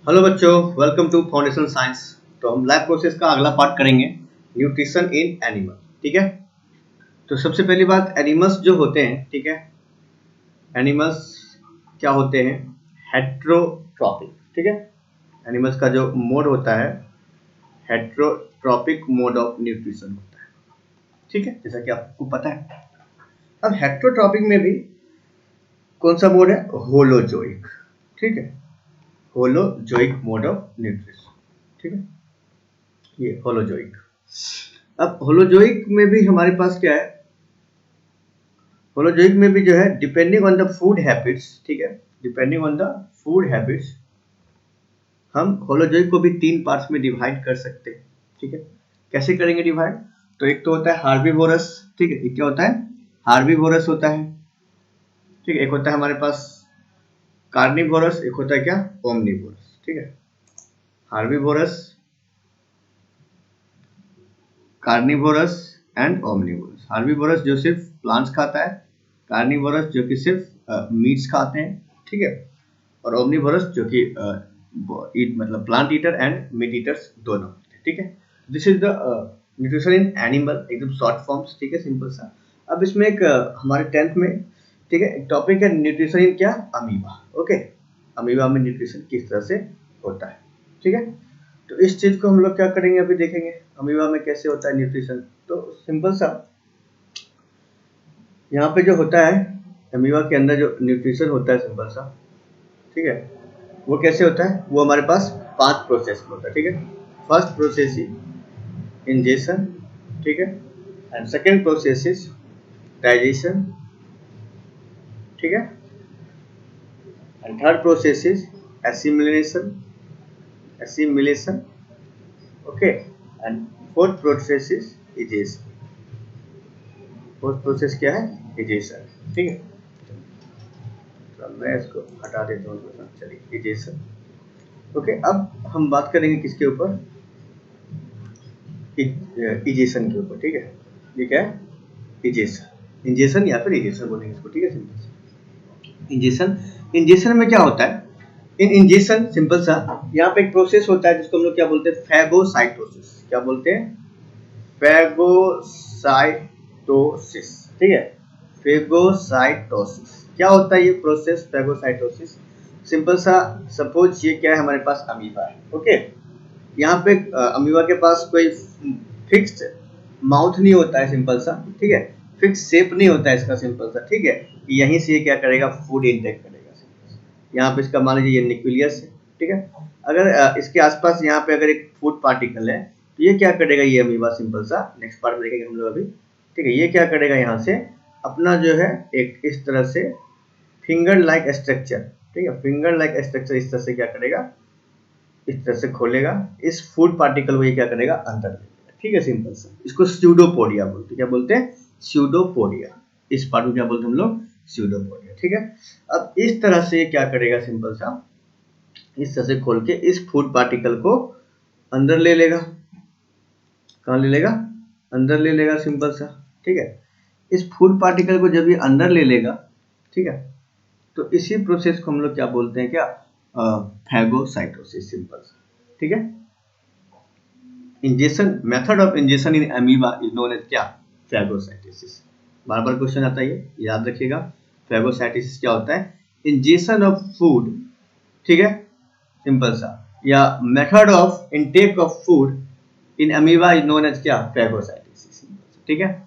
Hello बच्चों, welcome to foundation science. तो हम लैब प्रोसेस का अगला पार्ट करेंगे, न्यूट्रिशन इन एनिमल। ठीक है। तो सबसे पहली बात, एनिमल्स जो होते हैं, ठीक है, एनिमल्स क्या होते हैं? हेट्रोट्रॉपिक। ठीक है। एनिमल्स का जो मोड होता है, हेट्रोट्रॉपिक मोड ऑफ न्यूट्रिशन होता है। ठीक है, जैसा कि आपको पता है। अब हेट्रोट्रॉपिक में भी कौन सा मोड है? होलोजोइक। ठीक है, होलोजोइक मोड ऑफ न्यूट्रिशन। ठीक है, ये होलोजोइक। अब होलोजोइक में भी हमारे पास क्या है? होलोजोइक में भी जो है, depending on the food habits, ठीक है, depending on the food habits, हम होलोजोइक को भी 3 पार्ट्स में डिवाइड कर सकते हैं। ठीक है, कैसे करेंगे डिवाइड? तो एक तो होता है हार्बीवोरस। ठीक है, एक क्या होता है? हार्बीवोरस होता है। ठीक है, एक होता है हमारे पास कार्निवोरस, एक होता है क्या? ओमनिवोरस। ठीक है, herbivores, carnivorous and omnivorous. Herbivores जो सिर्फ प्लांट्स खाता है, कार्निवोरस जो कि सिर्फ मीट्स खाते हैं। ठीक है, और ओमनिवोरस जो कि मतलब plant eater and meet eaters दोनों। ठीक है, this is the nutrition in animal, एकदम शॉर्ट फॉर्म्स। ठीक है, सिंपल सा। अब इसमें एक हमारे 10th में, ठीक है, एक टॉपिक है न्यूट्रिशन इन क्या? अमीबा। ओके, अमीबा में न्यूट्रिशन किस तरह से होता है। ठीक है, तो इस चीज को हम लोग क्या करेंगे, अभी देखेंगे अमीबा में कैसे होता है न्यूट्रिशन। तो सिंपल सा, यहाँ पे जो होता है अमीबा के अंदर जो न्यूट्रिशन होता है, सिंपल सा, ठीक है, वो कैसे होता है? वो हमारे पास 5 प्रोसेस होता है। ठीक है, फर्स्ट प्रोसेस इज इंजेशन, ठीक है, and second process is digestion, ठीक है, and third process is assimilation, assimilation, okay, and fourth process is egestion. Fourth process क्या है? इजेशन। ठीक है, तो मैं इसको हटा देता हूँ। चलिए, इजेशन। ओके, अब हम बात करेंगे किसके ऊपर? इजेशन के ऊपर। ठीक है, ये क्या है? इजेशन, इंजेशन या फिर इजेशन बोलेंगे इसको। ठीक है, सिंपल। इंजेशन, इंजेशन में क्या होता है? इन इंजेशन, सिंपल सा, यहाँ पे एक प्रोसेस होता है जिसको हम लोग क्या बोलते हैं? फैगोसाइटोसिस। क्या बोलते हैं? फैगोसाइटोसिस। ठीक है, फेगोसाइटोसिस। क्या होता है ये प्रोसेस फैगोसाइटोसिस? सिंपल सा, सपोज ये क्या है? हमारे पास अमीबा है। ओके, यहाँ पे अमीबा के पास कोई फिक्स्ड माउथ नहीं होता है, सिंपल सा। ठीक है, फिक्स शेप नहीं होता है इसका, सिंपल सा। ठीक है, यहीं से ये क्या करेगा? फूड इंटेक करेगा। यहाँ पे इसका मान लीजिए ये न्यूक्लियस है। ठीक है, अगर इसके आसपास यहाँ पे अगर एक फूड पार्टिकल है, तो ये क्या करेगा? ये अमीबा, सिंपल सा, नेक्स्ट पार्ट में देखेंगे हम लोग अभी। ठीक है, ये क्या करेगा? यहाँ से अपना जो है एक इस तरह से फिंगर लाइक स्ट्रक्चर, ठीक है, फिंगर लाइक स्ट्रक्चर इस तरह से क्या करेगा? इस तरह से खोलेगा। इस फूड पार्टिकल को ये क्या करेगा? अंदर लेगा। ठीक है, सिंपल सा। इसको स्यूडोपोडिया बोलते हैं। क्या बोलते हैं? स्यूडोपोडिया। इस पार्ट को क्या बोलते हैं हम लोग? स्यूडोपोडिया। ठीक है, अब इस तरह से क्या करेगा? सिंपल सा, इस तरह से खोल के इस फूड पार्टिकल को अंदर ले लेगा। कहाँ ले लेगा? अंदर ले लेगा, सिंपल सा। ठीक है, इस फूड पार्टिकल को जब ये अंदर ले लेगा, ठीक है, तो इसी प्रोसेस को हम लोग क्या बोलते हैं? क्या? फैगोसाइटोसिस, सिंपल सा। ठीक है, ingestion, method of ingestion in amoeba is known as क्या? फैगोसाइटोसिस। बार बार क्वेश्चन आता है, ये याद रखिएगा। फैगोसाइटोसिस क्या होता है? इंजेशन ऑफ फूड, ठीक है, सिंपल सा, या method of intake of food in amoeba is known as क्या? फैगोसाइटोसिस। ठीक है,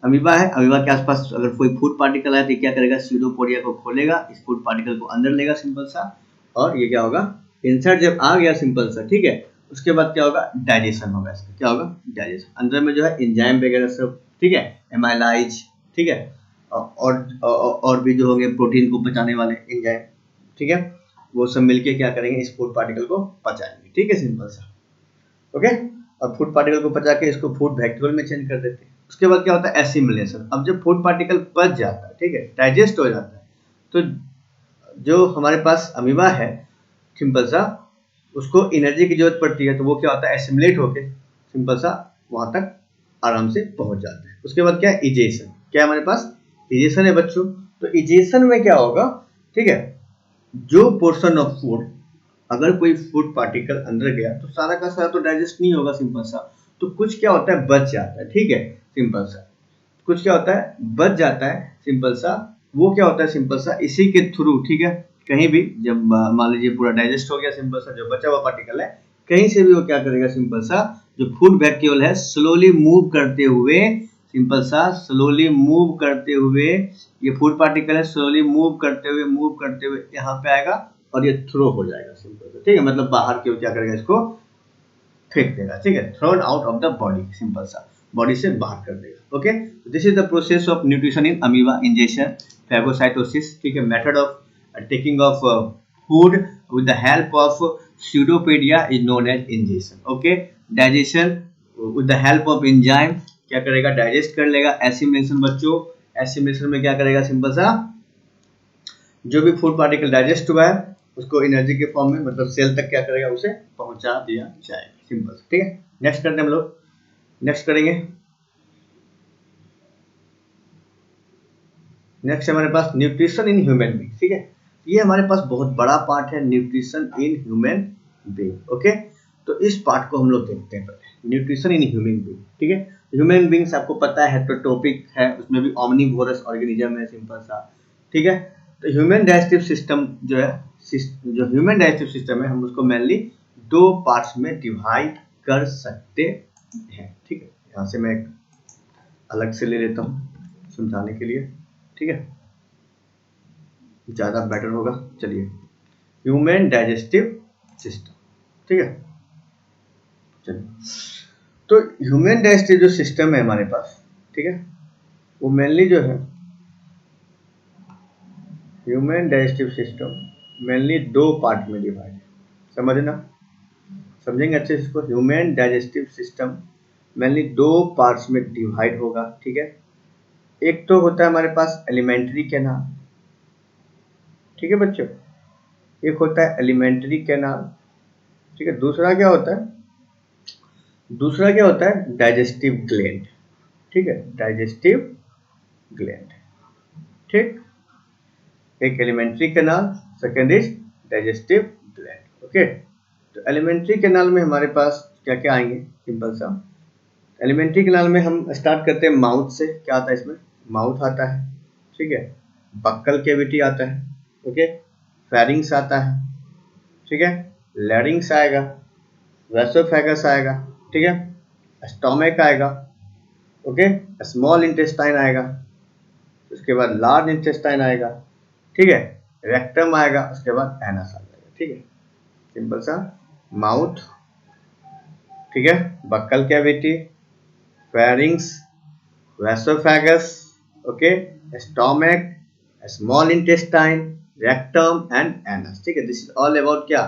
अमीबा है, अमीबा के आसपास अगर कोई फूड पार्टिकल है तो क्या करेगा? स्यूडोपोडिया को खोलेगा, इस फूड पार्टिकल को अंदर लेगा, सिंपल सा, और ये क्या होगा? इंसर्ट जब आ गया, सिंपल सा, ठीक है, उसके बाद क्या होगा? डाइजेशन होगा इसका। क्या होगा? डाइजेशन। अंदर में जो है एंजाइम वगैरह सब, ठीक है, एमाइलाइज, ठीक है, और भी जो होंगे प्रोटीन को पचाने वाले एंजाइम, ठीक है, वो सब मिलके क्या करेंगे? इस फूड पार्टिकल को पचाएंगे। ठीक है, सिंपल सा। ओके, अब फूड पार्टिकल को पचा के इसको फूड वेक्यूल में चेंज कर देते हैं। उसके बाद क्या होता है? एसिमिलेशन। अब जब फूड पार्टिकल पच जाता है, ठीक है, डाइजेस्ट हो जाता है, तो जो हमारे पास अमीबा है, सिंपल सा, उसको एनर्जी की जरूरत पड़ती है, तो वो क्या होता है? एसिमिलेट होके, सिंपल सा, वहां तक आराम से पहुंच जाता है। उसके बाद क्या है? इजेशन। क्या है हमारे पास? इजेशन है बच्चों। तो इजेशन में क्या होगा? ठीक है, जो पोर्शन ऑफ फूड अगर कोई फूड पार्टिकल अंदर गया तो सारा का सारा तो डाइजेस्ट नहीं होगा, सिंपल सा। तो कुछ क्या होता है, बच जाता है, ठीक है, सिंपल सा। कुछ क्या होता है, बच जाता है, सिंपल सा। वो क्या होता है, सिंपल सा, इसी के थ्रू, ठीक है, कहीं भी जब मान लीजिए पूरा डाइजेस्ट हो गया, सिंपल सा, जो बचा हुआ पार्टिकल है कहीं से भी वो क्या करेगा, सिंपल सा, जो फूड वैक्यूल है स्लोली मूव करते हुए, सिंपल सा, स्लोली मूव करते हुए, ये फूड पार्टिकल है स्लोली मूव करते हुए यहाँ पे आएगा और ये थ्रो हो जाएगा, सिंपल सा, ठीक है, मतलब बाहर की ओर क्या करेगा, इसको फेंक देगा, ठीक है, thrown out of the body, simple सा, बॉडी से बाहर कर देगा। Okay, this is the process of nutrition in amoeba, ingestion, phagocytosis, ठीक है, method of taking of food with the help of pseudopodia is known as ingestion. Okay, digestion with the help of enzyme क्या करेगा, digest कर लेगा। Assimilation बच्चों, assimilation में क्या करेगा, सिंपल सा, जो भी फूड पार्टिकल डाइजेस्ट हुआ है उसको एनर्जी के फॉर्म में, मतलब सेल तक क्या करेगा, उसे पहुंचा दिया जाएगा, सिंपल, ठीक है। नेक्स्ट करते हैं हम लोग, नेक्स्ट करेंगे, नेक्स्ट हमारे पास न्यूट्रिशन इन ह्यूमन बीइंग, ठीक है, ये हमारे पास बहुत बड़ा पार्ट है, nutrition in human being. Okay, तो इस पार्ट को हम लोग देखते हैं पहले, न्यूट्रिशन इन ह्यूमन बीइंग, ठीक है। ह्यूमन बीइंग्स आपको पता है तो टॉपिक है, उसमें भी ओमनीवोरस ऑर्गेनिज्म है, सिंपल सा, ठीक है। तो ह्यूमन डाइजेस्टिव सिस्टम जो है, जो ह्यूमन डाइजेस्टिव सिस्टम है, हम उसको मेनली दो पार्ट्स में डिवाइड कर सकते हैं, ठीक है। यहाँ से मैं एक अलग से ले लेता हूँ समझाने के लिए, ठीक है, ज़्यादा बेटर होगा। चलिए, ह्यूमन डाइजेस्टिव सिस्टम, ठीक है, चलिए, तो ह्यूमन डाइजेस्टिव जो सिस्टम है हमारे पास, ठीक है, वो मेनली जो है, ह्यूमन डाइजेस्टिव सिस्टम मेनली दो पार्ट में डिवाइड है, समझना, समझेंगे अच्छे से इसको। ह्यूमन डाइजेस्टिव सिस्टम मेनली दो पार्ट्स में डिवाइड होगा, ठीक है। एक तो होता है हमारे पास एलिमेंट्री कैनाल, ठीक है बच्चों, एक होता है एलिमेंट्री कैनाल, ठीक है। दूसरा क्या होता है, दूसरा क्या होता है, डाइजेस्टिव ग्लैंड, ठीक है, डाइजेस्टिव ग्लैंड, ठीक, एक alimentary canal, second is digestive gland. Okay, तो एलिमेंट्री कैनाल में हमारे पास क्या क्या आएंगे, सिंपल सा, एलिमेंट्री कैनाल में हम स्टार्ट करते हैं माउथ से, क्या आता है इसमें, माउथ आता है, ठीक है, बक्कल कैविटी आता है, ओके, फेरिंग्स आता है, ठीक है, लैरिंग्स आएगा, वेसोफेगस आएगा, ठीक है, स्टोमक आएगा, ओके, स्मॉल इंटेस्टाइन आएगा, उसके बाद लार्ज इंटेस्टाइन आएगा, ठीक है, रेक्टम आएगा, उसके बाद एनस आ जाएगा, ठीक है, सिंपल सा, माउथ, ठीक है, buccal cavity, pharynx, oesophagus, okay, stomach, small intestine, rectum and anus, ठीक है, दिस इज ऑल अबाउट क्या,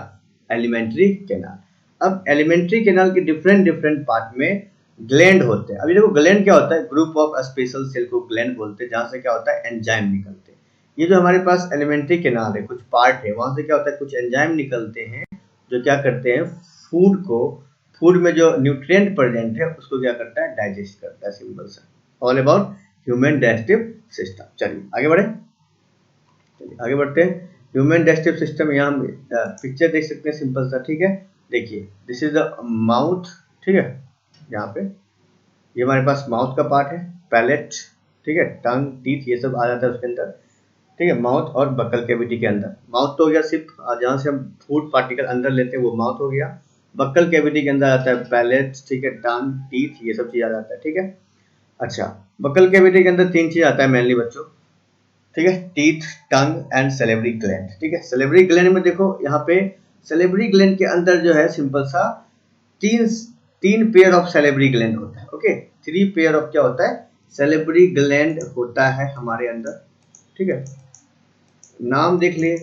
एलिमेंट्री कैनाल। अब एलिमेंट्री कैनाल के डिफरेंट डिफरेंट पार्ट में ग्लैंड होते हैं। अभी देखो, ग्लैंड क्या होता है, ग्रुप ऑफ स्पेशल सेल को ग्लैंड बोलते हैं, जहां से क्या होता है, एंजाइम निकलते हैं। ये जो हमारे पास एलिमेंट्री कैनाल है, कुछ पार्ट है, वहां से क्या होता है, कुछ एंजाइम निकलते हैं जो क्या करते हैं, फूड को, फूड में जो न्यूट्रिएंट प्रेजेंट है उसको क्या करता है, डाइजेस्ट करता है, सिंपल सा, all about human digestive system. चलिए आगे बढ़े, चलिए आगे बढ़ते हैं। ह्यूमन डाइजेस्टिव सिस्टम, यहाँ हम पिक्चर देख सकते हैं, सिंपल सा, ठीक है, देखिए, दिस इज द माउथ, ठीक है, यहाँ पे ये हमारे पास माउथ का पार्ट है, पैलेट, ठीक है, टंग, टीथ, ये सब आ जाता है उसके अंदर, ठीक है, माउथ और बक्कल कैविटी के अंदर। माउथ तो हो गया सिर्फ जहाँ से हम फूड पार्टिकल अंदर लेते हैं वो माउथ हो गया, बक्कल कैविटी के अंदर आता है पैलेट, ठीक है, टंग, टीथ, ये सब चीज आ जाता है, ठीक है। अच्छा, बक्कल कैविटी के अंदर तीन चीज आता है मेनली बच्चों, ठीक है, टीथ, टंग एंड सेलेब्री ग्लैंड, ठीक है। सेलेब्री ग्लैंड में देखो, यहाँ पे सेलेब्री ग्लैंड के अंदर जो है, सिंपल सा, तीन तीन पेयर ऑफ सेलेब्री ग्लैंड होता है, ओके, थ्री पेयर ऑफ क्या होता है, सेलेब्री ग्लैंड होता है हमारे अंदर, ठीक है। नाम देख लिए,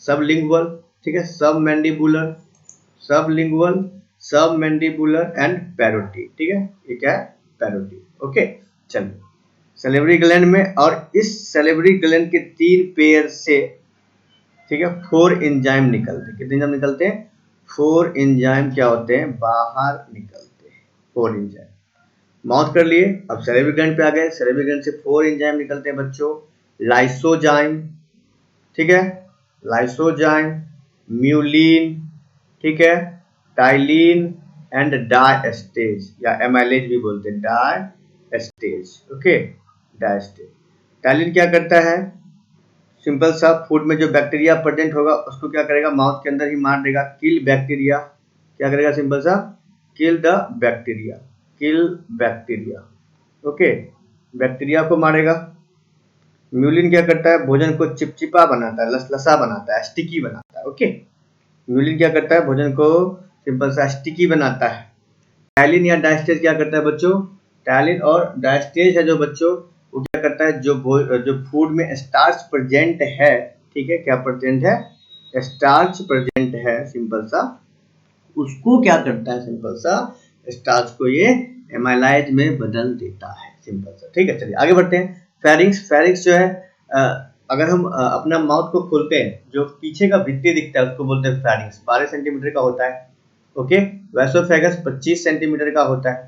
सबलिंगुअल, ठीक है, सब मैंडिबुलर, सबलिंगुअल, सब मैंडिबुलर एंड पैरोटी, ठीक है, ये क्या है, पैरोटी। ओके, चलिए, सेलेब्री ग्लैंड में, और इस सेलेब्री ग्लैंड के तीन पेयर से, ठीक है, फोर एंजाइम निकलते हैं। कितने एंजाइम निकलते हैं, फोर एंजाइम क्या होते हैं, बाहर निकलते हैं, फोर एंजाइम। माउथ कर लिए, अब सेलेब्री ग्लैंड पे आ गए, सेलेब्री ग्लैंड से फोर एंजाइम निकलते हैं बच्चों, लाइसोजाइम, ठीक है, लाइसोजाइम, म्यूलिन, ठीक है, टाइलिन एंड डायस्टेज या एमाइलेज भी बोलते हैं, डायस्टेज। Okay, diastase. टाइलिन क्या करता है, सिंपल सा फूड में जो बैक्टीरिया प्रेजेंट होगा उसको क्या करेगा, माउथ के अंदर ही मार देगा, किल बैक्टीरिया। क्या करेगा, सिंपल सा kill the bacteria, kill bacteria. Okay, bacteria को मारेगा। म्यूलिन क्या करता है, भोजन को चिपचिपा बनाता है, लसलसा बनाता है, स्टिकी बनाता है। ओके, म्यूलिन क्या करता है, भोजन को सिंपल सा स्टिकी बनाता है। टाइलिन या डायस्टेज क्या करता है बच्चों, टाइलिन और डायस्टेज है जो बच्चों, वो क्या करता है, जो फूड में स्टार्च प्रेजेंट है, ठीक है, क्या प्रेजेंट है, स्टार्च प्रेजेंट है, सिंपल सा उसको क्या करता है, सिंपल सा स्टार्च को ये एमाइलाइज में बदल देता है, सिंपल सा। ठीक है, चलिए आगे बढ़ते हैं। फेरिंक्स, फेरिंक्स जो है अगर हम अपना माउथ को खोलते हैं, जो पीछे का भित्ती दिखता है उसको बोलते हैं फेरिंक्स, 12 सेंटीमीटर का होता है। ओके, वैसोफेगस 25 सेंटीमीटर का होता है।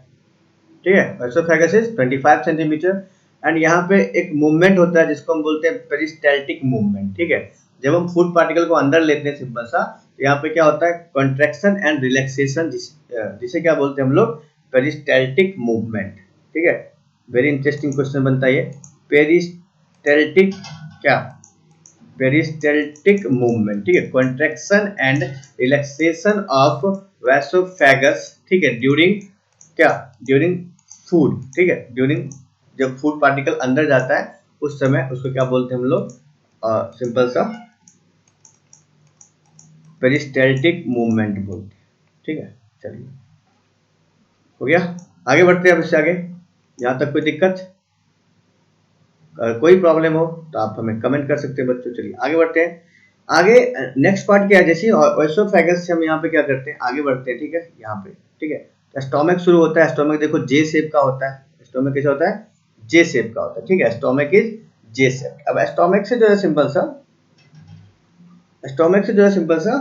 ठीक है, वैसोफेगस इज 25 सेंटीमीटर। एंड यहाँ पे एक मूवमेंट होता है जिसको हम बोलते हैं पेरिस्टाल्टिक मूवमेंट। ठीक है, जब हम फूड पार्टिकल को अंदर लेते हैं सिंपल सा, तो यहाँ पे क्या होता है, कॉन्ट्रैक्शन एंड रिलैक्सेशन, जिसे क्या बोलते हैं हम लोग, पेरिस्टाल्टिक मूवमेंट। ठीक है, वेरी इंटरेस्टिंग क्वेश्चन बनता है ये, पेरिस्टाल्टिक क्या, पेरिस्टाल्टिक मूवमेंट। ठीक है, कॉन्ट्रैक्शन एंड रिलैक्सेशन ऑफ वैसोफेगस। ठीक है, ड्यूरिंग क्या, ड्यूरिंग फूड। ठीक है, ड्यूरिंग जब फूड पार्टिकल अंदर जाता है उस समय उसको क्या बोलते हैं हम लोग, सिंपल सा पेरिस्टाल्टिक मूवमेंट बोलते हैं। ठीक है, चलिए हो गया, आगे बढ़ते हैं अब इससे आगे। यहाँ तक कोई दिक्कत, अगर कोई प्रॉब्लम हो तो आप हमें कमेंट कर सकते हैं बच्चों। चलिए आगे बढ़ते हैं। आगे नेक्स्ट पार्ट क्या है, जैसे ओएसोफेगस से हम यहाँ पे क्या करते हैं, आगे बढ़ते हैं। ठीक है, यहाँ पे ठीक है, तो स्टोमक शुरू होता है। स्टोमक देखो जे शेप का होता है, स्टोमक कैसा होता है, जे शेप का होता है। ठीक है, स्टोमक इज जे शेप। अब स्टोमक से जो है सिंपल सा, स्टोमक से जो है सिंपल सा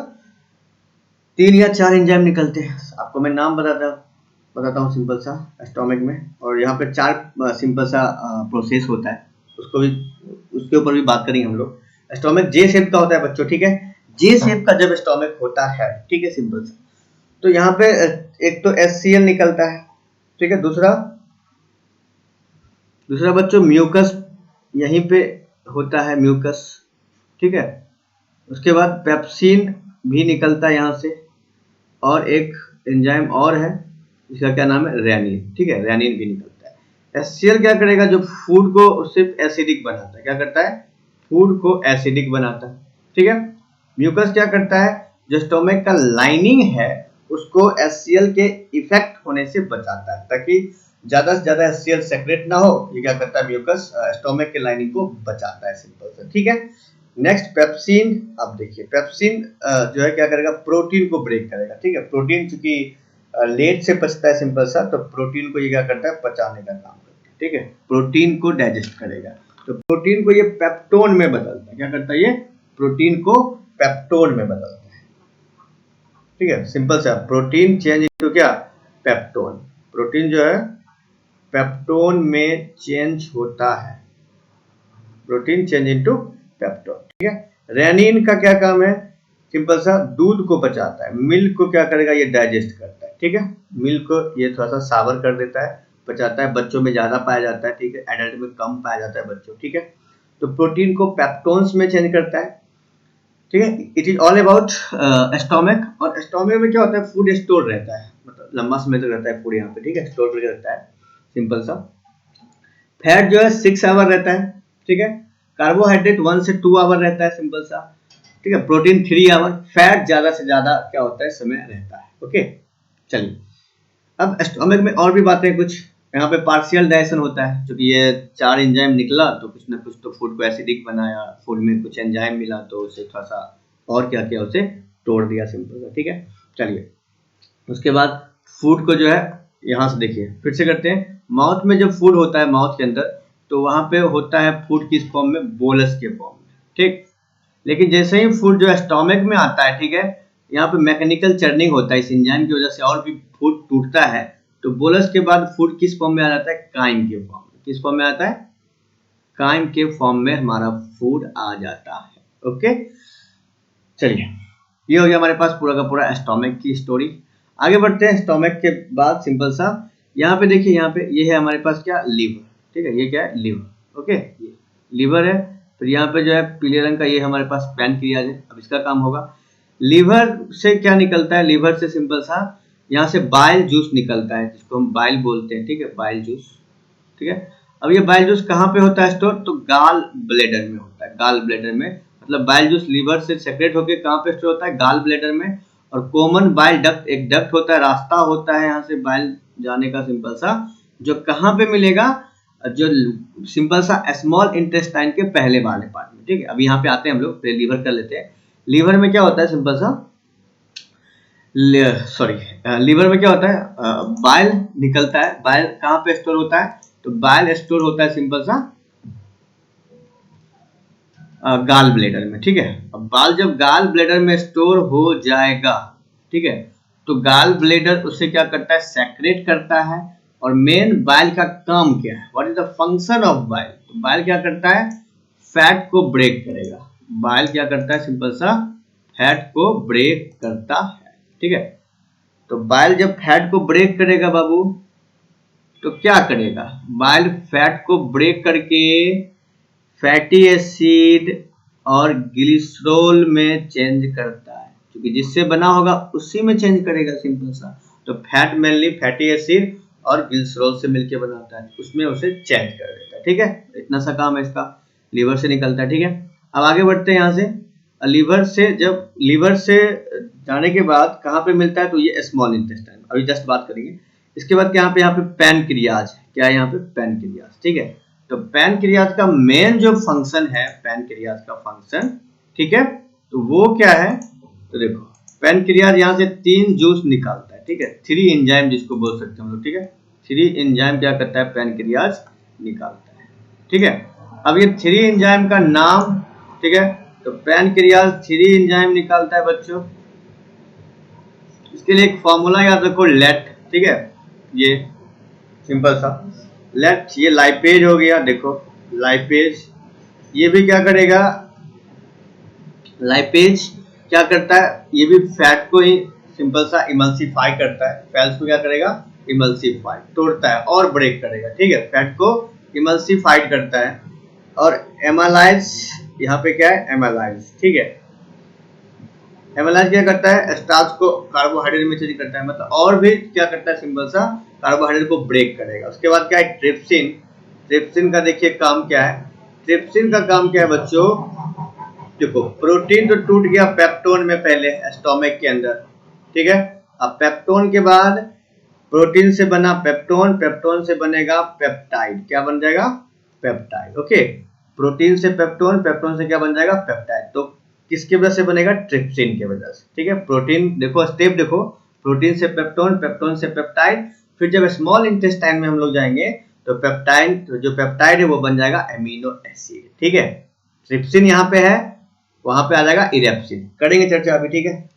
3 या 4 एंजाइम निकलते हैं। आपको मैं नाम बताता हूँ सिंपल सा स्टोमक में, और यहाँ पे 4 सिंपल सा प्रोसेस होता है, उसको भी, उसके ऊपर भी बात करेंगे हम लोग। स्टोमक जे शेप का होता है बच्चों। ठीक है, जे शेप का जब स्टोमक होता है, ठीक है, सिंपल सा, तो यहाँ पे एक तो HCl निकलता है। ठीक है, दूसरा बच्चों म्यूकस यहीं पे होता है, म्यूकस। ठीक है, उसके बाद पेप्सिन भी निकलता है यहाँ से, और एक एंजाइम और है इसका क्या नाम है, रेनिन। ठीक है, रेनिन भी निकलता है। HCl क्या करेगा, जो फूड को सिर्फ एसिडिक बनाता है, क्या करता है, फूड को एसिडिक बनाता है। ठीक है, म्यूकस क्या करता है, जो स्टोमक का लाइनिंग है उसको HCl के इफेक्ट होने से बचाता है, ताकि ज्यादा से ज्यादा HCl सेक्रेट ना हो। ये क्या करता है, म्यूकस स्टोमक के लाइनिंग को बचाता है, सिंपल सा। ठीक है, नेक्स्ट पेप्सिन। अब देखिए पेप्सिन जो है क्या करेगा, प्रोटीन को ब्रेक करेगा। ठीक है, प्रोटीन चूंकि लेट से पचता है सिंपल सा, तो प्रोटीन को ये क्या करता है, पचाने का काम करता है। ठीक है, प्रोटीन को डाइजेस्ट करेगा, तो प्रोटीन को ये पेप्टोन में बदलता है। क्या करता है, ये प्रोटीन को पेप्टोन में बदलता है। ठीक है, सिंपल सा प्रोटीन चेंज इनटू क्या, पेप्टोन। प्रोटीन जो है पेप्टोन में चेंज होता है, प्रोटीन चेंज इनटू पेप्टोन। ठीक है, रेनिन का क्या काम है, सिंपल सा दूध को बचाता है। मिल्क को क्या करेगा, ये डाइजेस्ट करता है। ठीक है, मिल्क को ये थोड़ा सा सावर कर देता है, बचाता है। बच्चों में ज्यादा पाया जाता है, ठीक है, एडल्ट में कम पाया जाता है बच्चों। ठीक है, तो प्रोटीन को पेप्टोन्स में चेंज करता है। ठीक है, it is all about stomach. और स्टोमक में क्या होता है, फूड स्टोर रहता है, मतलब लंबा समय तक रहता है फूड यहाँ पे। ठीक है, स्टोर करके रहता है, सिंपल सा। फैट जो है 6 आवर रहता है। ठीक है, कार्बोहाइड्रेट 1 से 2 आवर रहता है, सिंपल सा। ठीक है, प्रोटीन 3 आवर, फैट ज्यादा से ज्यादा क्या होता है, समय रहता है। ओके, चलिए अब स्टोमक में और भी बातें कुछ। यहाँ पे पार्शियल डाइजेशन होता है, क्योंकि ये 4 एंजाइम निकला तो कुछ ना कुछ तो फूड को एसिडिक बनाया, फूड में कुछ एंजाइम मिला तो उसे थोड़ा सा और क्या किया, उसे तोड़ दिया, सिंपल सा। ठीक है, चलिए उसके बाद फूड को जो है यहाँ से देखिए फिर से करते हैं। माउथ में जब फूड होता है माउथ के अंदर, तो वहां पे होता है फूड किस फॉर्म में, बोलस के फॉर्म में। ठीक, लेकिन जैसे ही फूड जो है स्टोमक में आता है, ठीक है, यहाँ पे मैकेनिकल चर्निंग होता है, इस एंजाइम की वजह से और भी फूड टूटता है, तो बोलस के बाद फूड किस फॉर्म में आ जाता है, काइम के फॉर्म में। किस फॉर्म में आता है, काइम के फॉर्म में हमारा फूड आ जाता है। ओके, चलिए ये हो गया हमारे पास पूरा का पूरा स्टोमक की स्टोरी। आगे बढ़ते हैं। स्टोमक के बाद सिंपल सा यहाँ पे देखिए, यहाँ पे ये है हमारे पास क्या, लीवर। ठीक है, ये क्या है, लीवर। ओके, ये लीवर है। फिर यहाँ पे जो है पीले रंग का, ये हमारे पास पैनक्रियाज है। अब इसका काम होगा, लीवर से क्या निकलता है, लीवर से सिंपल सा यहाँ से बाइल जूस निकलता है, जिसको हम बाइल बोलते हैं। ठीक है, बाइल जूस। ठीक है, अब ये बाइल जूस कहाँ पे होता है स्टोर, तो गाल ब्लेडर में होता है। गाल ब्लेडर में, मतलब बाइल जूस लीवर से सेपरेट होकर कहाँ पे स्टोर होता है, गाल ब्लेडर में। और कॉमन बाइल डक्ट, एक डक्ट होता है, रास्ता होता है यहाँ से बाइल जाने का सिंपल सा, जो कहाँ पे मिलेगा, जो सिंपल सा स्मॉल इंटेस्टाइन के पहले वाले पार्ट में। ठीक है, अब यहाँ पे आते हैं हम लोग, लीवर कर लेते हैं। लीवर में क्या होता है सिंपल सा, लीवर में क्या होता है, बाइल निकलता है। बाइल कहाँ पे स्टोर होता है, तो बाइल स्टोर होता है सिंपल सा गाल ब्लेडर में। ठीक है, अब बाल जब गाल ब्लेडर में स्टोर हो जाएगा, ठीक है, तो गाल ब्लेडर उसे क्या करता है, सेक्रेट करता है। और मेन बाइल का काम क्या है, what is the function of bile, तो बाइल क्या करता है, फैट को ब्रेक करेगा। बाइल क्या करता है सिंपल सा, फैट को ब्रेक करता है। ठीक है, तो बाइल जब फैट को ब्रेक करेगा बाबू, तो क्या करेगा, बाइल फैट को ब्रेक करके फैटी एसिड और ग्लिसरॉल में चेंज करता है, क्योंकि जिससे बना होगा उसी में चेंज करेगा सिंपल सा। तो फैट मेनली फैटी एसिड और ग्लिसरॉल से मिलके बनाता है, उसमें उसे चेंज कर देता है। ठीक है, इतना सा काम है इसका, लीवर से निकलता है। ठीक है, अब आगे बढ़ते हैं यहाँ से। लीवर से, जब लीवर से जाने के बाद कहाँ पे मिलता है, तो ये स्मॉल इंटेस्टाइन, अभी जस्ट बात करेंगे। इसके बाद यहाँ पे पैनक्रियाज है, क्या है यहाँ पे, पैनक्रियाज। ठीक है, तो पैनक्रियाज का मेन जो फंक्शन है, पैनक्रियाज का फंक्शन, ठीक है, तो वो क्या है, तो देखो पैनक्रियाज यहाँ से 3 जूस निकालता है। ठीक है, 3 एंजाइम जिसको बोल सकते हैं हम लोग। ठीक है, 3 एंजाइम क्या करता है, पैनक्रियाज निकालता है। ठीक है, अब ये 3 एंजाइम का नाम, ठीक है, तो पैनक्रियाज 3 एंजाइम निकालता है बच्चों। इसके लिए एक फॉर्मूला याद रखो, लेट। ठीक है, ये सिंपल सा लेट, ये लाइपेज हो गया। देखो लाइपेज, ये भी क्या करेगा, लाइपेज क्या करता है, ये भी फैट को ही सिंपल सा इमल्सिफाई करता है। फैट्स को क्या करेगा, इमल्सिफाई, तोड़ता है और ब्रेक करेगा। ठीक है, फैट को इमल्सिफाइड करता है। और एमालाइज, यहाँ पे क्या है, एमालाइज। ठीक है, एमालाइज क्या करता है, स्टार्च को कार्बोहाइड्रेट में चेंज करता है, मतलब और भी क्या करता है, सिंपल सा कार्बोहाइड्रेट को ब्रेक करेगा। उसके बाद क्या है, ट्रिप्सिन। ट्रिप्सिन का देखिए काम क्या है, ट्रिप्सिन का काम क्या है बच्चों, देखो प्रोटीन तो टूट गया पेप्टोन में पहले स्टोमक के अंदर। ठीक है, अब पेप्टोन के बाद प्रोटीन से बना पेप्टोन, पेप्टोन से बनेगा पेप्टाइड। क्या बन जाएगा, पेप्टाइड। ओके, प्रोटीन से पेप्टोन, पेप्टोन से क्या बन जाएगा, पेप्टाइड। तो किसकी वजह से बनेगा, ट्रिप्सिन की वजह से। ठीक है, प्रोटीन देखो, स्टेप देखो, प्रोटीन से पेप्टोन, पेप्टोन से पेप्टाइड। फिर जब स्मॉल इंटेस्टाइन में हम लोग जाएंगे, तो पेप्टाइड, तो जो पेप्टाइड है वो बन जाएगा एमिनो एसिड। ठीक है, ट्रिप्सिन यहाँ पे है, वहां पे आ जाएगा इरेप्सिन। करेंगे चर्चा अभी। ठीक है,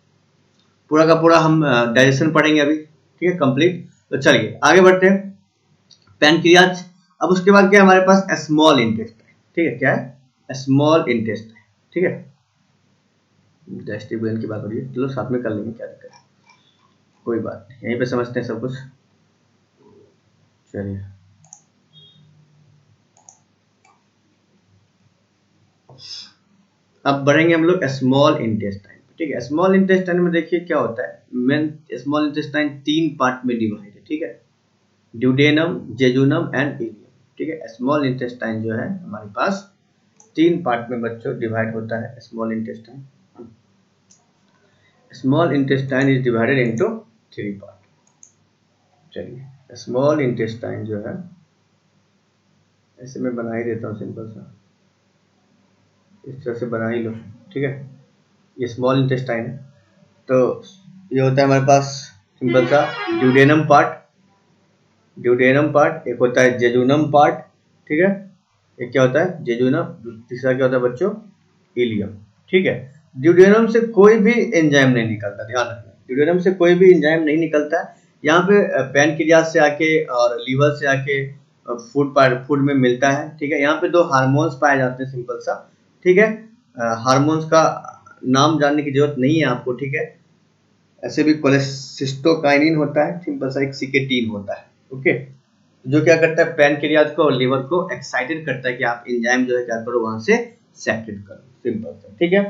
पूरा का पूरा हम डाइजेशन पढ़ेंगे अभी। ठीक है, कंप्लीट। तो चलिए आगे बढ़ते हैं। पैनक्रियाज, अब उसके बाद क्या है हमारे पास, स्मॉल इंटेस्टाइन। ठीक है, क्या है, स्मॉल इंटेस्टाइन। ठीक है, डाइजेस्टिव की बात हो रही है, चलो साथ में कर लेंगे, क्या दिक्कत है, कोई बात नहीं, यहीं पे समझते हैं सब कुछ। चलिए अब बढ़ेंगे हम लोग स्मॉल इंटेस्टाइन। ठीक है, स्मॉल इंटेस्टाइन में देखिए क्या होता है, मेन स्मॉल इंटेस्टाइन 3 पार्ट में डिवाइड है। ठीक है, ड्यूडेनम, जेजुनम एंड इलियम। ठीक है, स्मॉल इंटेस्टाइन जो है हमारे पास 3 पार्ट में बच्चों डिवाइड होता है small intestine. Small intestine is divided into 3 part. चलिए स्मॉल इंटेस्टाइन जो है, ऐसे मैं बना ही देता हूँ सिंपल सा, इस तरह से बना ही लो। ठीक है, ये स्मॉल इंटेस्टाइन है। तो ये होता है हमारे पास सिंपल सा ड्यूडेनम पार्ट, ड्यूडेनम पार्ट, एक होता है जेजुनम पार्ट। ठीक है, एक क्या होता है, जेजुनम, तीसरा क्या होता है बच्चों, इलियम। ठीक है, ड्यूडेनम से कोई भी एंजाइम नहीं निकलता, ध्यान रखना, ड्यूडेनम से कोई भी एंजाइम नहीं निकलता है। यहाँ पे पैनक्रियाज से आके और लीवर से आके फूड में मिलता है। ठीक है, यहाँ पे 2 हार्मोन्स पाए जाते हैं सिंपल सा। ठीक है, हार्मोन्स का नाम जानने की जरूरत नहीं है आपको, ठीक है। ऐसे भी कोलेसिस्टोकाइनिन होता है, सिंपल सा एक सिकेटीन होता है, ओके, जो क्या करता है पैनक्रियाज को और लिवर को एक्साइटेड करता है कि आप एंजाइम जो है क्या करो वहां से सेक्रेट करो, सिंपल सा, ठीक है।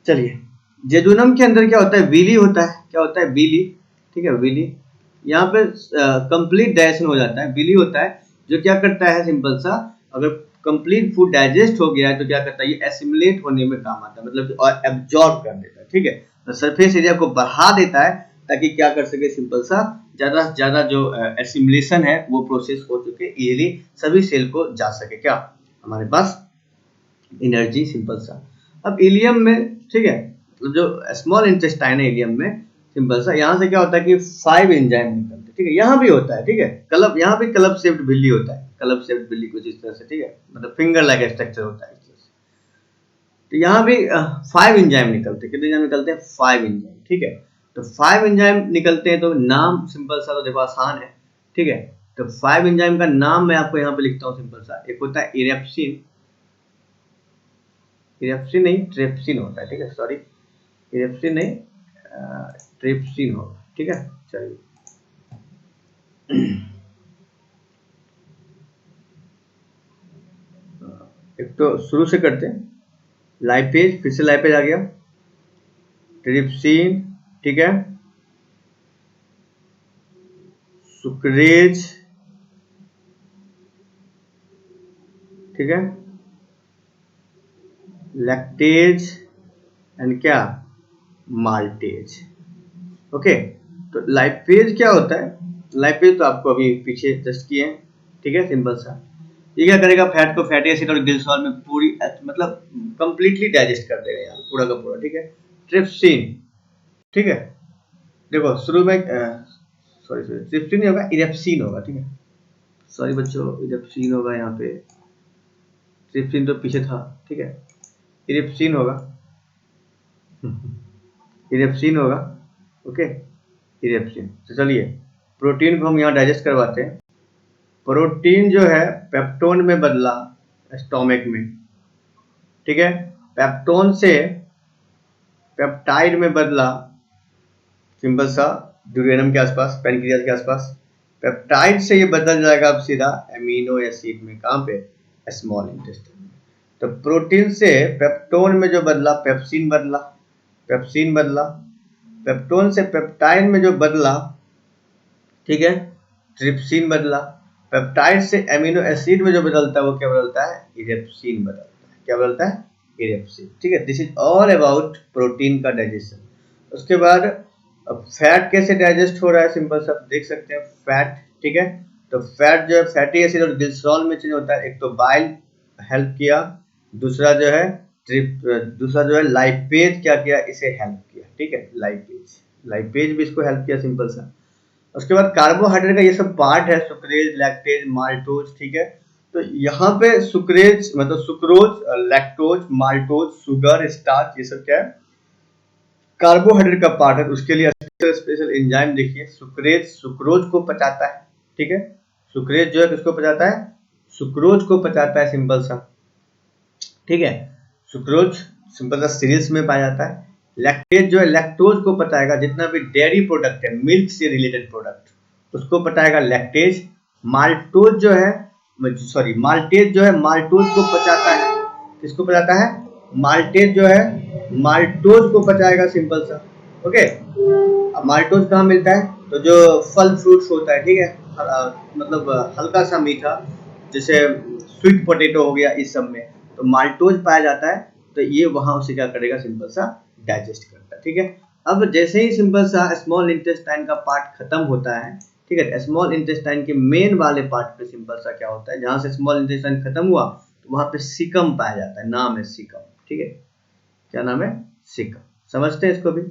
चलिए, जेजुनम के अंदर क्या होता है, विली होता है, क्या होता है, विली, ठीक है, विली। यहाँ पे कंप्लीट डाइजेशन हो जाता है, विली होता है जो क्या करता है, सिंपल सा, अगर कंप्लीट फूड डाइजेस्ट हो गया है तो क्या करता है, ये एसिमुलेट होने में काम आता है, मतलब और एब्जॉर्ब कर देता है, ठीक है। तो सरफेस एरिया को बढ़ा देता है ताकि क्या कर सके, सिंपल सा, ज्यादा से ज्यादा जो एसिमुलेशन है वो प्रोसेस हो चुके इजीली सभी सेल को जा सके, क्या हमारे पास एनर्जी, सिंपल सा। अब इलियम में, ठीक है, जो स्मॉल इंटेस्टाइन है इलियम में, सिंपल सा, यहाँ से क्या होता है कि 5 एंजाइम निकलते हैं, ठीक है। यहाँ भी होता है, ठीक है, क्लब, यहाँ भी क्लब शेप्ड बिल्ली होता है, क्लब शेप्ड बिल्ली कुछ इस तरह से, ठीक है, मतलब फिंगर लाइक स्ट्रक्चर होता है इस तरह से। तो यहाँ भी 5 एंजाइम निकलते हैं, कितने एंजाइम निकलते हैं, 5 एंजाइम, ठीक है। तो 5 एंजाइम निकलते हैं, तो नाम सिंपल सा तो देखो आसान है, ठीक है। तो 5 एंजाइम का नाम मैं आपको यहाँ पे लिखता हूँ, सिंपल सा, एक होता है इरेप्सिन, इरेप्सिन नहीं ट्रिप्सिन होता है, ठीक है, सॉरी, इरेप्सिन नहीं ट्रिप्सिन होगा, ठीक है। चलिए, एक तो शुरू से करते हैं, लाइपेज, फिर से लाइपेज आ गया, ट्रिप्सिन, ठीक है, सुक्रेज, ठीक है, लैक्टेज एंड क्या, माल्टेज, ओके। तो लाइपेज क्या होता है, लाइपेज तो आपको अभी पीछे जस्ट किए हैं, ठीक है, सिंपल सा। ये क्या करेगा, फैट को फैटी एसिड और ग्लिसरॉल में पूरी मतलब कंप्लीटली डाइजेस्ट कर देगा यार, पूरा का पूरा, ठीक है। ट्रिप्सिन, ठीक है, देखो शुरू में सॉरी सॉरी ट्रिप्सिन नहीं होगा, इरेप्सिन होगा, ठीक है, सॉरी बच्चों, इरेप्सिन होगा यहाँ पे, ट्रिप्सिन तो पीछे था, ठीक है, इरेप्सिन होगा, इरेप्सिन होगा, ओके, इरेप्सिन। तो चलिए, प्रोटीन को हम यहाँ डाइजेस्ट करवाते हैं। प्रोटीन जो है पेप्टोन में बदला स्टोमक में, ठीक है, पेप्टोन से पेप्टाइड में बदला, सिंपल सा, ड्यूरेनम के आसपास, पैनक्रियाज के आसपास। पेप्टाइड से ये बदल जाएगा अब सीधा एमिनो एसिड में, कहाँ पे, स्मॉल इंटेस्टाइन में। तो प्रोटीन से पेप्टोन में जो बदला, पेप्सिन बदला, पेप्सिन बदला, पेप्टोन से पेप्टाइड में जो बदला, ठीक है, ट्रिप्सिन बदला, पेप्टाइड से एमिनो एसिड में जो बदलता है वो क्या बदलता है, इरेप्सिन बदलता है, क्या बदलता है, इरेप्सिन, ठीक है। This is all about protein का डाइजेशन। उसके बाद अब फैट कैसे डाइजेस्ट हो रहा है, सिंपल सा देख सकते हैं, फैट, ठीक है। तो फैट जो है फैटी एसिड और ग्लिसरॉल में चेंज होता है, एक तो बाइल हेल्प किया, दूसरा जो है दूसरा जो है लाइपेज क्या किया, इसे हेल्प किया, ठीक है, लाइपेज, लाइपेज भी इसको हेल्प किया, सिंपल सा। उसके बाद कार्बोहाइड्रेट का ये सब पार्ट है, सुक्रेज, लैक्टेज, माल्टोज, ठीक है। तो यहाँ पे सुक्रेज मतलब sucrose, lactose, maltose, sugar, starch, ये सब क्या है, कार्बोहाइड्रेट का पार्ट है। उसके लिए स्पेशल एंजाइम देखिए, सुक्रेज सुक्रोज को पचाता है, ठीक है, सुक्रेज जो है किसको पचाता है, सुक्रोज को पचाता है, सिंपल सा, ठीक है। सुक्रोज सिंपल सा सीरियल्स में पाया जाता है। लैक्टेज जो है लैक्टोज को पचाएगा, जितना भी डेयरी प्रोडक्ट है, मिल्क से रिलेटेड प्रोडक्ट, उसको पचाएगा लैक्टेज। माल्टोज जो है, सॉरी माल्टेज जो है माल्टोज को पचाता है, किसको पचाता है, माल्टेज जो है माल्टोज को पचाएगा, सिंपल सा, ओके। अब माल्टोज कहाँ मिलता है, तो जो फल फ्रूट्स होता है, ठीक है, मतलब हल्का सा मीठा, जैसे स्वीट पोटेटो हो गया, इस सब में तो माल्टोज पाया जाता है। तो ये वहां उसे क्या करेगा, सिंपल सा डाइजेस्ट करता है, ठीक है। अब जैसे ही सिंपल सा स्मॉल इंटेस्टाइन का पार्ट खत्म होता है, ठीक है, स्मॉल इंटेस्टाइन के मेन वाले पार्ट पे सिंपल सा क्या होता है, जहां से स्मॉल इंटेस्टाइन खत्म हुआ तो वहां पे सिकम पाया जाता है, नाम है सिकम, ठीक है, क्या नाम है, सिकम, समझते हैं इसको भी।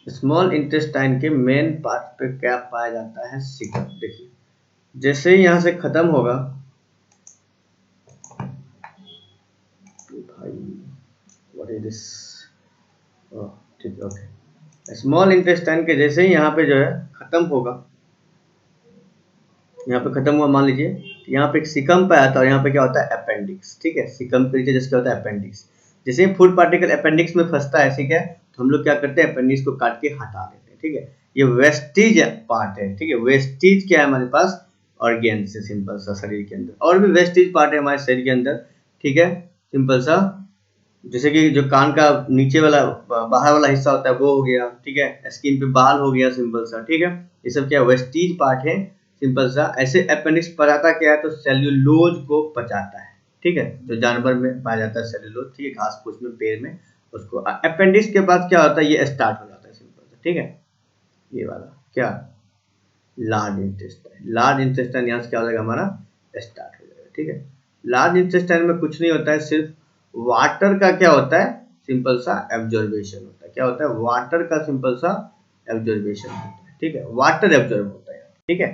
स्मॉल इंटेस्टाइन के मेन पार्ट पे क्या पाया जाता है, सिकम। देखिए, जैसे ही यहां से खत्म होगा, भाई व्हाट इज दिस, ठीक है, ओके, स्मॉल इंटेस्टाइन के जैसे ही यहाँ पे जो है खत्म होगा, यहाँ पे खत्म हुआ, मान लीजिए यहाँ पे एक सिकम पाया था और यहाँ पे क्या होता है अपेंडिक्स, ठीक है। सिकम के नीचे जैसे क्या होता है अपेंडिक्स। जैसे फूड पार्टिकल अपेंडिक्स में फंसता है, ठीक है, तो हम लोग क्या करते हैं अपेंडिक्स को काट के हटा देते हैं, ठीक है। ये वेस्टिज पार्ट है, ठीक है। वेस्टिज क्या है हमारे पास, ऑर्गेन से, सिंपल सा शरीर के अंदर और भी वेस्टिज पार्ट है हमारे शरीर के अंदर, ठीक है। सिंपल सा जैसे कि जो कान का नीचे वाला बाहर वाला हिस्सा होता है वो हो गया, ठीक है। स्किन पे बाल हो गया, सिंपल सा, ठीक है। ये सब क्या वेस्टिज पार्ट है, सिंपल सा। ऐसे अपेंडिक्स पचाता क्या है, तो सेल्यूलोज को पचाता है, ठीक है। जो जानवर में पाया जाता है सेल्यूलोज, ठीक है, घास फूस में, पेड़ में, उसको। अपेंडिक्स के बाद क्या होता है, ये स्टार्ट हो जाता है, सिंपल सा, ठीक है। ये वाला क्या, लार्ज इंटेस्टाइन। लार्ज इंटेस्टाइन यहाँ से क्या हो जाएगा हमारा, स्टार्ट हो जाएगा, ठीक है। लार्ज इंटेस्टाइन में कुछ नहीं होता है, सिर्फ वाटर का क्या होता है, सिंपल सा एब्जॉर्बेशन होता है। क्या होता है, वाटर का सिंपल सा एब्जॉर्बेशन होता है, ठीक है। वाटर एब्जॉर्ब होता है, ठीक है।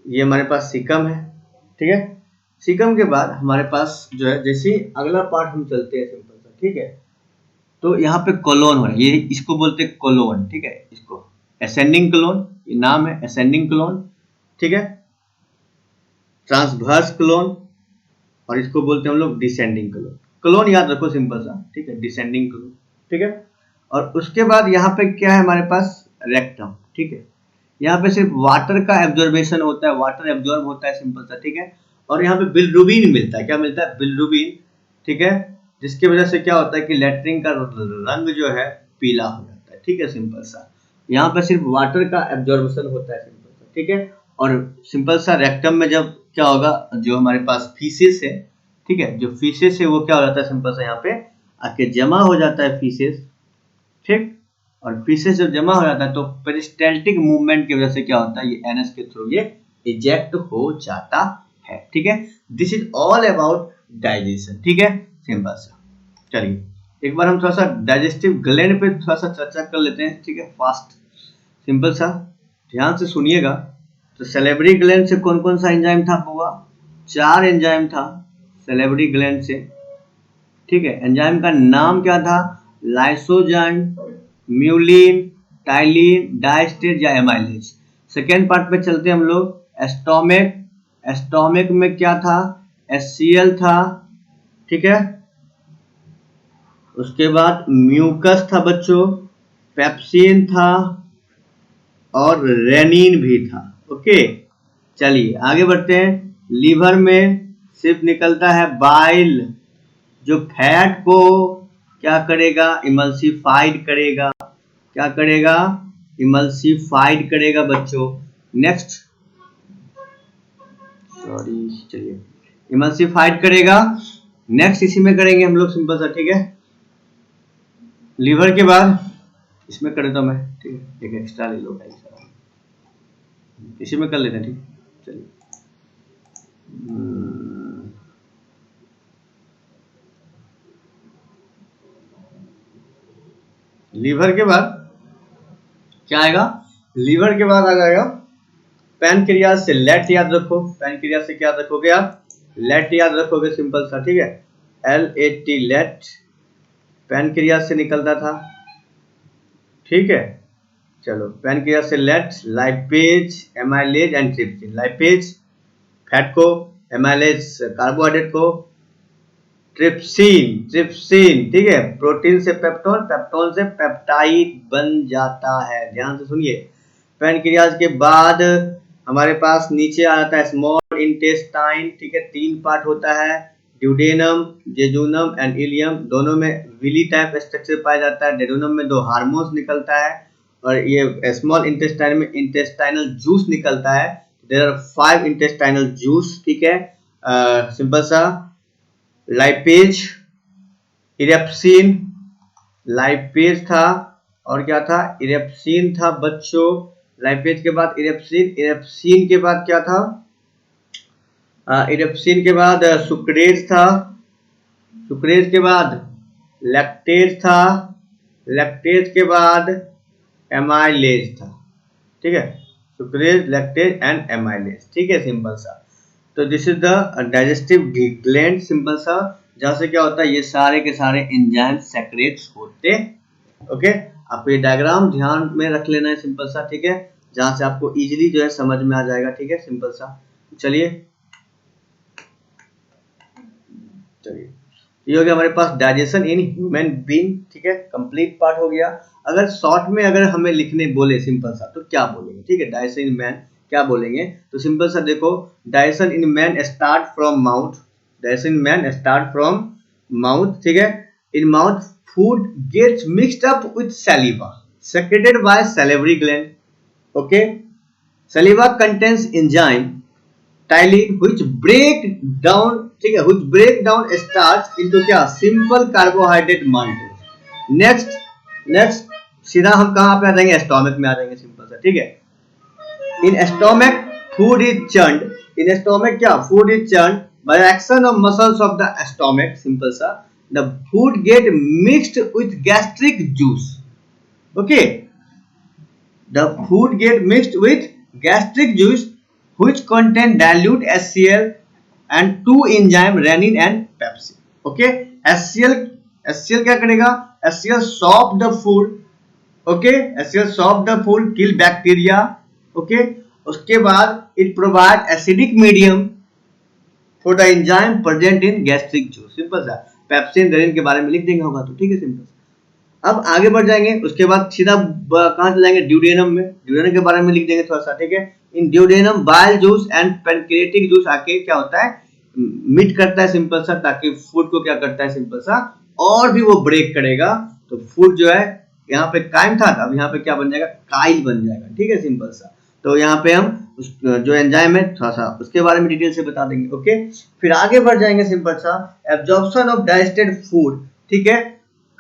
ये हमारे पास सिकम है, ठीक है। सिकम के बाद हमारे पास जो है, जैसे अगला पार्ट हम चलते हैं, सिंपल सा, ठीक है। तो यहाँ पे कोलोन हो रहा है, ये इसको बोलते हैं कोलोन, ठीक है। इसको असेंडिंग कोलोन, ये नाम है असेंडिंग कोलोन, ठीक है। ट्रांसवर्स कोलोन, और इसको बोलते हैं हम लोग डिसेंडिंग कोलोन। कोलोन याद रखो, सिंपल सा, ठीक है, डिसेंडिंग कोलोन, ठीक है। और उसके बाद यहाँ पे क्या है हमारे पास, रेक्टम, ठीक है। यहाँ पे सिर्फ वाटर का एब्जॉर्बेशन होता है, वाटर एब्जॉर्ब होता है, सिंपल सा, ठीक है। और यहाँ पे बिलिरुबिन मिलता है, क्या मिलता है, बिलिरुबिन, ठीक है। जिसकी वजह से क्या होता है कि लैट्रिन का रंग जो है पीला हो जाता है, ठीक है, सिंपल सा। यहाँ पे सिर्फ वाटर का एब्जॉर्बेशन होता है, सिंपल सा, ठीक है। और सिंपल सा रेक्टम में जब क्या होगा, जो हमारे पास फीसेस है, ठीक है, जो फीसेस है वो क्या हो जाता है, सिंपल सा, यहाँ पे आके जमा हो जाता है फीसेस, ठीक। और फीसेस जब जमा हो जाता है तो पेरिस्टाल्टिक मूवमेंट की वजह से क्या होता है, ये एनएस के थ्रू ये इजेक्ट हो जाता है, ठीक है। This is all about digestion, ठीक है, सिंपल सा। चलिए एक बार हम थोड़ा सा डाइजेस्टिव ग्लैंड पे थोड़ा सा चर्चा कर लेते हैं, ठीक है, फास्ट, सिंपल सा, ध्यान से सुनिएगा। तो सैलिवरी ग्लैंड से कौन कौन सा एंजाइम था बुआ, 4 एंजाइम था सैलिवरी ग्लैंड से, ठीक है। एंजाइम का नाम क्या था, लाइसोजाइम, म्यूलिन, टाइलिन, डायस्टेट या एमाइलेज। सेकेंड पार्ट पे चलते हैं हम लोग, एस्टोमिक। एस्टोमिक में क्या था, एचसीएल था, ठीक है। उसके बाद म्यूकस था बच्चों, पेप्सिन था और रेनिन भी था, ओके। चलिए आगे बढ़ते हैं। लीवर में सिर्फ निकलता है बाइल, जो फैट को क्या करेगा, इमल्सिफाइड करेगा, क्या करेगा, इमल्सिफाइड करेगा बच्चों। नेक्स्ट, सॉरी, चलिए, इमल्सिफाइड करेगा। नेक्स्ट इसी में करेंगे हम लोग, सिंपल सा, ठीक है। लीवर के बाद इसमें कर देता हूं मैं, ठीक है, एक एक्स्ट्रा ले लो भाई, इसी में कर लेते हैं, ठीक, चलिए। लीवर के बाद क्या आएगा, लीवर के बाद आ जाएगा पैनक्रियाज से। लेट याद रखो, पैनक्रियाज से क्या रखोगे आप, लेट याद रखोगे, सिंपल सा, ठीक है, LAT, लेट, पैनक्रियाज से निकलता था, ठीक है। चलो पैनक्रियाज से लेट, lipase, amylase and trypsin. Lipase fat को, एमाइलेज कार्बोहाइड्रेट को, ट्रिप्सिन, ट्रिप्सिन, ठीक है, प्रोटीन से पेप्टोन, पेप्टोन से पेप्टाइड बन जाता है। ध्यान से सुनिए, पैनक्रियाज के बाद हमारे पास नीचे आ जाता है स्मॉल इंटेस्टाइन, ठीक है। 3 पार्ट होता है, ड्यूडेनम, जेजुनम एंड इलियम। दोनों में विली टाइप स्ट्रक्चर पाया जाता है। डेडोनम में 2 हार्मोन्स निकलता है और ये स्मॉल इंटेस्टाइन में इंटेस्टाइनल जूस निकलता है। देयर आर 5 इंटेस्टाइनल जूस, ठीक है। सिंपल सा, लाइपेज, इरेप्सिन, लाइपेज था और क्या था, इरेप्सिन था बच्चों। लाइपेज के बाद इरेप्सिन, इरेप्सिन के बाद क्या था, इरेप्सिन के बाद सुक्रेज था, सुक्रेज के बाद लैक्टेज था, लैक्टेज के बाद एमाइलेज था, ठीक है। सुक्रेज, लैक्टेज एंड एमाइलेज, ठीक है, सिंपल सा। तो this is the digestive gland, simple सा, जहां से क्या होता है, ये सारे के सारे एंजाइम सेक्रेट्स होते, ओके। आपको ये डायग्राम ध्यान में रख लेना है, सिंपल सा, ठीक है, जहां से आपको इजीली जो है समझ में आ जाएगा, ठीक है, सिंपल सा। चलिए चलिए ये हो गया हमारे पास डाइजेशन इन ह्यूमन बीइंग, ठीक है, कंप्लीट पार्ट हो गया। अगर शॉर्ट में अगर हमें लिखने बोले सिंपल सा तो क्या बोलेंगे, ठीक है, डाइजेशन इन मैन क्या बोलेंगे, तो सिंपल सा देखो, digestion in man start from mouth, digestion in man start from mouth, ठीक है, in mouth food gets mixed up with saliva secreted by salivary gland, okay, saliva contains enzyme ptyalin which break down, ठीक है, which break down starch into क्या simple carbohydrate maltose. Next सीधा हम कहाँ पे आ जाएंगे, स्टोमक में आ जाएंगे सिंपल सा, ठीक है। In stomach food is churned, in stomach क्या food is churned by action of muscles of the stomach, simple सा the food get mixed with gastric juice, okay, the food get mixed with gastric juice which contain dilute HCl and two enzyme renin and pepsin, okay, HCl क्या करेगा, HCl soak the food, okay, HCl soak the food kill bacteria, okay, उसके बाद it provide acidic medium for the enzyme present in gastric juice, simple सा pepsin rennin के बारे में लिख देंगे होगा तो, ठीक है, सिंपल। अब आगे बढ़ जाएंगे, उसके बाद सीधा कहां चले जाएंगे, ड्यूडेनम में, ड्यूडेनम के बारे में लिख देंगे थोड़ा सा, ठीक है। In duodenum bile juice and pancreatic juice आके क्या होता है, मीट करता है सिंपल सा, ताकि फूड को क्या करता है सिंपल सा और भी वो ब्रेक करेगा, तो फूड जो है यहाँ पे कायम था, अब यहाँ पे क्या बन जाएगा, काइल बन जाएगा, ठीक है, सिंपल सा। तो यहाँ पे हम जो एंजाइम है थोड़ा सा उसके बारे में डिटेल से बता देंगे, ओके। फिर आगे बढ़ जाएंगे सिंपल सा, एब्जॉर्प्शन ऑफ डाइजेस्टेड फूड, ठीक है,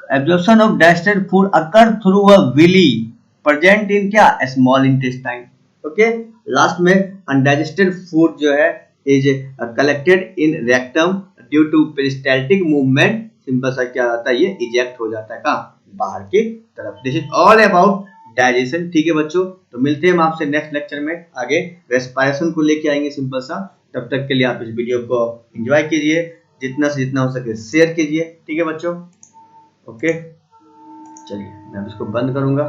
absorption of digested food occur through a villi present in क्या small intestine, okay, लास्ट में undigested food जो है is collected in rectum due to peristaltic movement, simple सा क्या होता है, ये इजेक्ट हो जाता है कहाँ, बाहर की तरफ। This is all about digestion, ठीक है बच्चों। तो मिलते हैं हम आपसे नेक्स्ट लेक्चर में, आगे रेस्पिरेशन को लेके आएंगे सिंपल सा। तब तक के लिए आप इस वीडियो को एंजॉय कीजिए, जितना से जितना हो सके शेयर कीजिए, ठीक है बच्चों, ओके। चलिए मैं अब इसको बंद करूंगा।